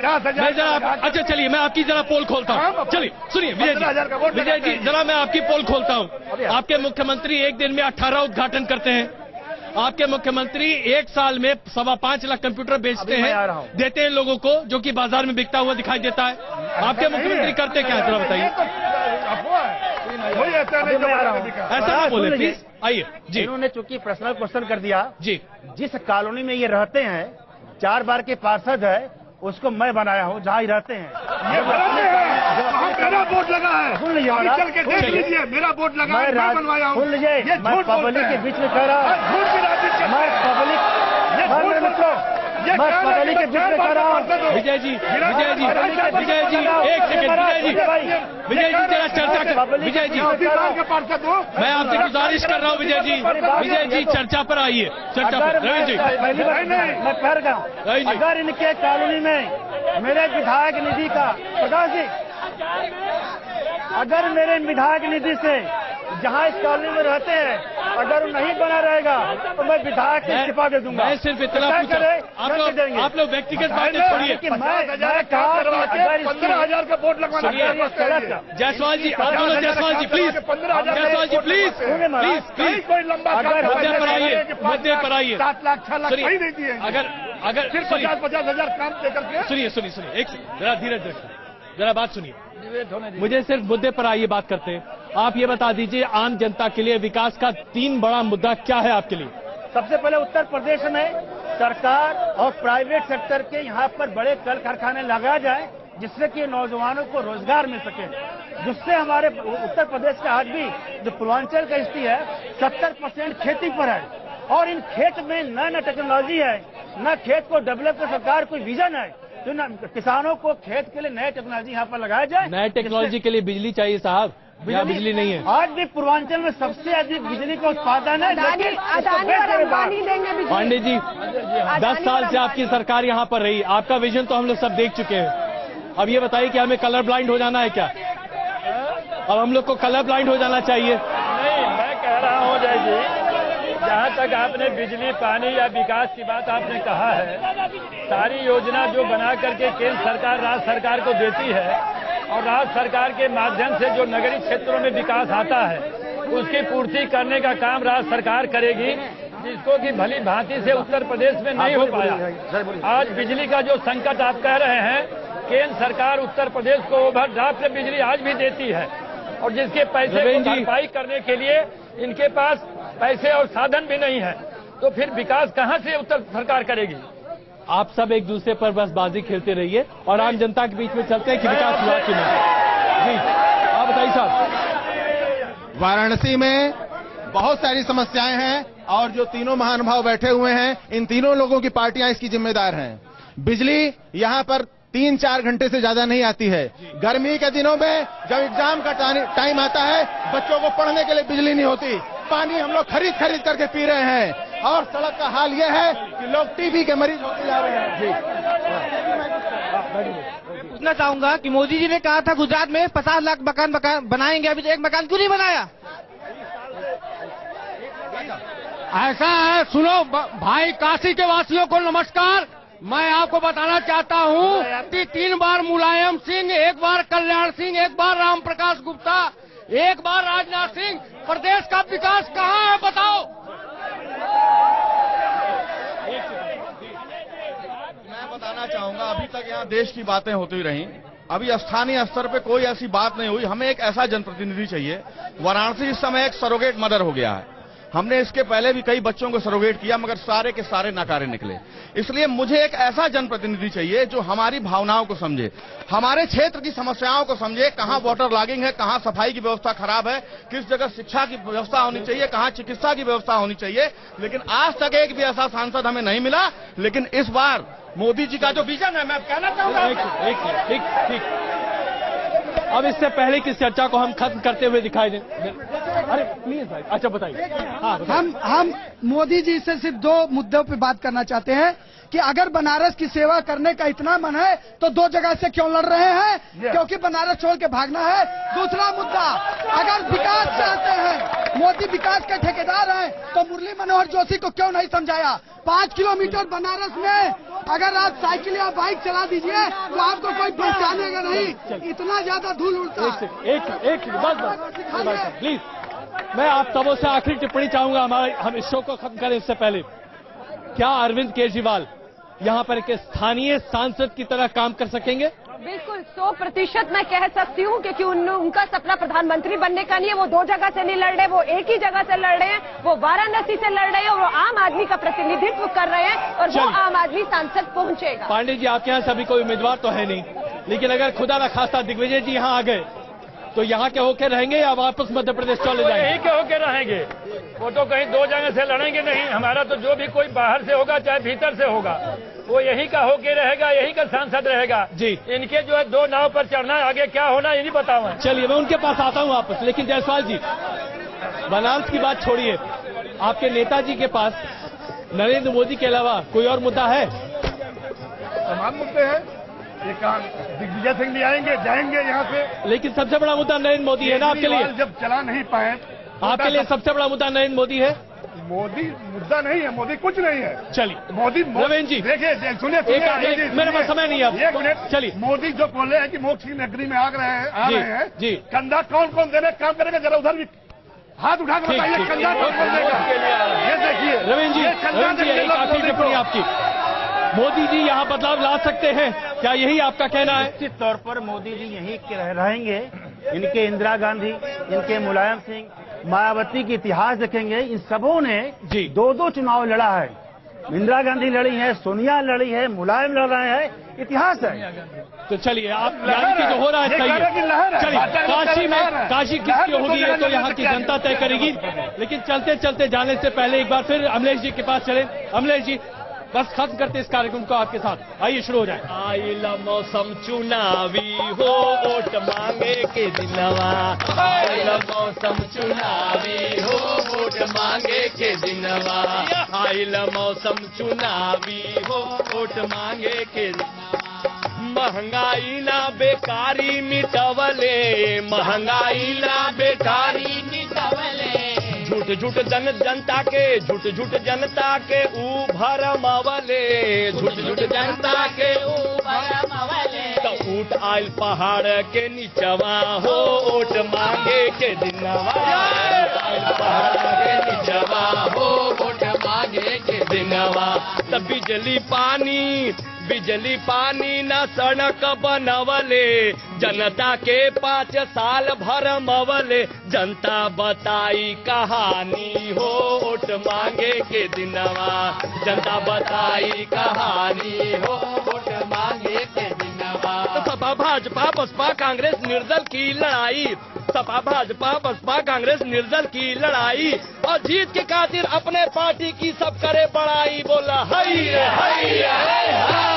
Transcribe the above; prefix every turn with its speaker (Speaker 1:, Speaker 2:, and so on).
Speaker 1: मैं जरा अच्छा चलिए मैं आपकी जरा पोल खोलता हूँ। चलिए सुनिए विजय जी जरा मैं आपकी पोल खोलता हूँ। आपके मुख्यमंत्री एक दिन में 18 उद्घाटन करते हैं। आपके मुख्यमंत्री एक साल में 5.25 लाख कंप्यूटर बेचते हैं, देते हैं लोगों को, जो कि बाजार में बिकता हुआ दिखाई देता है। आपके मुख्यमंत्री करते क्या है, थोड़ा बताइए। ऐसा ना बोले प्लीज, आइए जी।
Speaker 2: इन्होंने चूंकि पर्सनल क्वेश्चन कर दिया
Speaker 1: जी।
Speaker 2: जिस कॉलोनी में ये रहते हैं 4 बार के पार्षद है, उसको मैं बनाया हूँ जहाँ ही रहते हैं।
Speaker 3: मेरा बोर्ड लगा है,
Speaker 2: सुन लीजिए,
Speaker 3: चल के देख लीजिए, मेरा बोर्ड लगा है, मैं बनवाया हूँ।
Speaker 2: सुन लीजिए, मैं पब्लिक के बीच में कह रहा हूँ, मैं पब्लिक के बीच में कह रहा हूँ।
Speaker 1: विजय जी एक सेकंड, विजय जी जरा चर्चा कर। विजय जी मैं आपसे गुजारिश कर रहा हूँ, विजय जी चर्चा पर आइए, चर्चा पर। रवि जी
Speaker 2: मैं कह रहा हूँ, अगर इनके कॉलोनी में मेरे विधायक निधि का, प्रकाश जी, अगर मेरे विधायक निधि से जहाँ इस कॉलोनी में रहते हैं अगर नहीं बना रहेगा तो मैं विधायक से इस्तीफा दे दूंगा।
Speaker 1: मैं सिर्फ इतना पूछा, आप लोग व्यक्तिगत बातें छोड़िए।
Speaker 3: 15,000 का बोर्ड लगवाना।
Speaker 1: जायसवाल जी, आप दोनों Jaiswal ji please, Jaiswal ji please please
Speaker 3: कोई लंबा
Speaker 1: मुद्दे पर आइए।
Speaker 3: 7 लाख 6 लाख नहीं देती है।
Speaker 1: अगर
Speaker 3: सिर्फ 50,000 काम देकर के।
Speaker 1: सुनिए एक जरा धीरज रखिए, जरा बात सुनिए। मुझे सिर्फ मुद्दे पर आइए बात करते हैं। आप ये बता दीजिए आम जनता के लिए विकास का 3 बड़ा मुद्दा क्या है आपके लिए?
Speaker 2: सबसे पहले उत्तर प्रदेश में सरकार और प्राइवेट सेक्टर के यहाँ पर बड़े कल कारखाने लगाए जाए जिससे कि नौजवानों को रोजगार मिल सके, जिससे हमारे उत्तर प्रदेश का आज भी जो पूर्वांचल का स्थिति है 70% खेती पर है और इन खेत में न टेक्नोलॉजी है, न खेत को डेवलप कर सरकार कोई विजन है, तो किसानों को खेत के लिए नए टेक्नोलॉजी यहाँ पर लगाया जाए।
Speaker 1: नए टेक्नोलॉजी के लिए बिजली चाहिए साहब, बिजली नहीं है।
Speaker 2: आज भी पूर्वांचल में सबसे अधिक बिजली का उत्पादन है।
Speaker 1: पांडे जी 10 साल से आपकी सरकार यहाँ पर रही, आपका विजन तो हम लोग सब देख चुके हैं। अब ये बताइए कि हमें कलर ब्लाइंड हो जाना है क्या? अब हम लोग को कलर ब्लाइंड हो जाना चाहिए?
Speaker 4: नहीं, मैं कह रहा हूँ जय जी, जहाँ तक आपने बिजली पानी या विकास की बात आपने कहा है, सारी योजना जो बना करके केंद्र सरकार राज्य सरकार को देती है और राज्य सरकार के माध्यम से जो नगरीय क्षेत्रों में विकास आता है उसकी पूर्ति करने का काम राज्य सरकार करेगी, जिसको कि भली भांति से उत्तर प्रदेश में नहीं हो पाया। आज बिजली का जो संकट आप कह रहे हैं, केंद्र सरकार उत्तर प्रदेश को ओवरड्राफ्ट से बिजली आज भी देती है और जिसके पैसे की भरपाई करने के लिए इनके पास पैसे और साधन भी नहीं है, तो फिर विकास कहाँ से उत्तर सरकार करेगी?
Speaker 1: आप सब एक दूसरे पर बस बाजी खेलते रहिए और आम जनता के बीच में चलते हैं कि विकास हुआ कि नहीं। जी आप बताइए साहब।
Speaker 5: वाराणसी में बहुत सारी समस्याएं हैं और जो तीनों महानुभाव बैठे हुए हैं, इन तीनों लोगों की पार्टियां इसकी जिम्मेदार हैं। बिजली यहाँ पर 3-4 घंटे से ज्यादा नहीं आती है। गर्मी के दिनों में जब एग्जाम का टाइम आता है, बच्चों को पढ़ने के लिए बिजली नहीं होती, पानी हम लोग खरीद करके पी रहे हैं और सड़क का हाल यह है कि लोग टीबी के मरीज होते जा रहे हैं। जी
Speaker 6: पूछना चाहूंगा कि मोदी जी ने कहा था गुजरात में 50 लाख मकान बनाएंगे, अभी एक मकान क्यों नहीं बनाया?
Speaker 7: ऐसा है, सुनो भाई काशी के वासियों को नमस्कार। मैं आपको बताना चाहता हूं कि 3 बार मुलायम सिंह, 1 बार कल्याण सिंह, 1 बार राम प्रकाश गुप्ता, 1 बार राजनाथ सिंह, प्रदेश का विकास कहाँ है बताओ?
Speaker 5: मैं बताना चाहूंगा, अभी तक यहाँ देश की बातें होती रही, अभी स्थानीय स्तर पे कोई ऐसी बात नहीं हुई। हमें एक ऐसा जनप्रतिनिधि चाहिए। वाराणसी इस समय एक सरोगेट मदर हो गया है। हमने इसके पहले भी कई बच्चों को सरोगेट किया मगर सारे के सारे नाकारे निकले। इसलिए मुझे एक ऐसा जनप्रतिनिधि चाहिए जो हमारी भावनाओं को समझे, हमारे क्षेत्र की समस्याओं को समझे, कहां वाटर लॉगिंग है, कहां सफाई की व्यवस्था खराब है, किस जगह शिक्षा की व्यवस्था होनी चाहिए, कहां चिकित्सा की व्यवस्था होनी चाहिए। लेकिन आज तक एक भी ऐसा सांसद हमें नहीं मिला। लेकिन इस बार मोदी जी का जो विजन है, मैं कहना चाहूंगा।
Speaker 1: ठीक अब इससे पहले की चर्चा को हम खत्म करते हुए दिखाई दें। अरे प्लीज भाई, अच्छा बताइए। हाँ,
Speaker 8: हम मोदी जी से सिर्फ 2 मुद्दों पे बात करना चाहते हैं कि अगर बनारस की सेवा करने का इतना मन है तो 2 जगह से क्यों लड़ रहे हैं? क्योंकि बनारस छोड़ के भागना है। दूसरा मुद्दा, अगर विकास चाहते हैं मोदी विकास के ठेकेदार हैं, तो मुरली मनोहर जोशी को क्यों नहीं समझाया? 5 किलोमीटर बनारस में अगर आप साइकिल या बाइक चला दीजिए तो आपको कोई पहचानेगा नहीं, इतना ज्यादा धूल उड़ता है।
Speaker 1: एक बस प्लीज, मैं आप सबों से आखिरी टिप्पणी चाहूंगा, हम इस शो को खत्म करें इससे पहले। क्या अरविंद केजरीवाल यहाँ पर एक स्थानीय सांसद की तरह काम कर सकेंगे?
Speaker 9: बिल्कुल 100% मैं कह सकती हूँ, क्योंकि उनका सपना प्रधानमंत्री बनने का नहीं है। वो 2 जगह से नहीं लड़ रहे, वो एक ही जगह से लड़ रहे हैं। वो वाराणसी से लड़ रहे हैं और वो आम आदमी का प्रतिनिधित्व कर रहे हैं और वो आम आदमी सांसद पहुंचेगा।
Speaker 1: पांडे जी, आपके यहाँ सभी कोई उम्मीदवार तो है नहीं, लेकिन अगर खुदा न खास्ता दिग्विजय जी यहाँ आ गए तो यहाँ के होके रहेंगे या वापस मध्य प्रदेश चले जाएंगे?
Speaker 4: यही के होके रहेंगे। वो तो कहीं 2 जगह से लड़ेंगे नहीं। हमारा तो जो भी कोई बाहर से होगा चाहे भीतर से होगा, वो यही का होके रहेगा, यही का सांसद रहेगा
Speaker 1: जी।
Speaker 4: इनके जो है 2 नाव पर चढ़ना है, आगे क्या होना ये नहीं बताऊं।
Speaker 1: चलिए मैं उनके पास आता हूँ वापस। लेकिन जायसवाल जी, बनारस की बात छोड़िए, आपके नेताजी के पास नरेंद्र मोदी के अलावा कोई और मुद्दा है?
Speaker 3: तमाम मुद्दे हैं। एक काम दिग्विजय सिंह भी आएंगे जाएंगे यहाँ से,
Speaker 1: लेकिन सबसे बड़ा मुद्दा नरेंद्र मोदी है ना आपके लिए?
Speaker 3: जब चला नहीं पाए,
Speaker 1: आपके लिए सबसे बड़ा मुद्दा नरेंद्र मोदी है?
Speaker 3: मोदी मुद्दा नहीं है, मोदी कुछ नहीं है।
Speaker 1: चलिए
Speaker 3: मोदी
Speaker 1: रविंद्र जी
Speaker 3: देखिए, सुनिए
Speaker 1: मेरे पास समय नहीं है।
Speaker 3: एक मिनट,
Speaker 1: चलिए।
Speaker 3: मोदी जो बोले हैं कि मोक्ष की नगरी में आ रहे हैं
Speaker 1: जी,
Speaker 3: कंधा कौन कौन देने काम करेगा, जरा उधर भी हाथ उठा कर बताइए, कंधा कौन कौन देगा? ये देखिए
Speaker 1: रविंद्र जी, एक आखिरी टिप्पणी आपकी। मोदी जी यहाँ बदलाव ला सकते हैं क्या, यही आपका कहना है?
Speaker 2: निश्चित तौर पर मोदी जी यहीं रहेंगे। इनके इंदिरा गांधी, इनके मुलायम सिंह, मायावती के इतिहास देखेंगे, इन सबों ने 2-2 चुनाव लड़ा है। इंदिरा गांधी लड़ी है, सोनिया लड़ी है, मुलायम लड़ रहे हैं, इतिहास है।
Speaker 1: तो चलिए, आप यानी कि जो हो रहा है सही है। चलिए, काशी किसकी होगी ये तो यहाँ की जनता तय करेगी। लेकिन चलते चलते जाने से पहले एक बार फिर अमलेश जी के पास चले। अमलेश जी, बस खत्म करते इस कार्यक्रम को आपके साथ, आइए शुरू हो जाए।
Speaker 10: आइला मौसम चुनावी हो, वोट मांगे के दिनवा। आइला मौसम चुनावी हो, वोट मांगे के दिनवा। आइला मौसम चुनावी हो, वोट मांगे के दिनवा। महंगाई ना बेकारी मिटवले, महंगाई ना बेकारी मिटवले। झूठ झूठ जनता के ऊ भरमवले, झूठ झूठ जनता के ऊ भरमवले। तो ऊट आयल पहाड़ के नीचवा हो, वोट मांगे के दिनवा। आयल पहाड़ के नीचवा हो, वोट मांगे के दिनवा। तब बिजली पानी न सड़क बनवले, जनता के 5 साल भरमवले। जनता बताई कहानी हो, वोट मांगे के दिनवा। जनता बताई कहानी हो, वोट मांगे के दिनवा। तो सपा भाजपा बसपा कांग्रेस निर्दल की लड़ाई, सपा भाजपा बसपा कांग्रेस निर्दल की लड़ाई। और जीत के खातिर अपने पार्टी की सब करे बड़ाई। बोला हाय हाय हाय।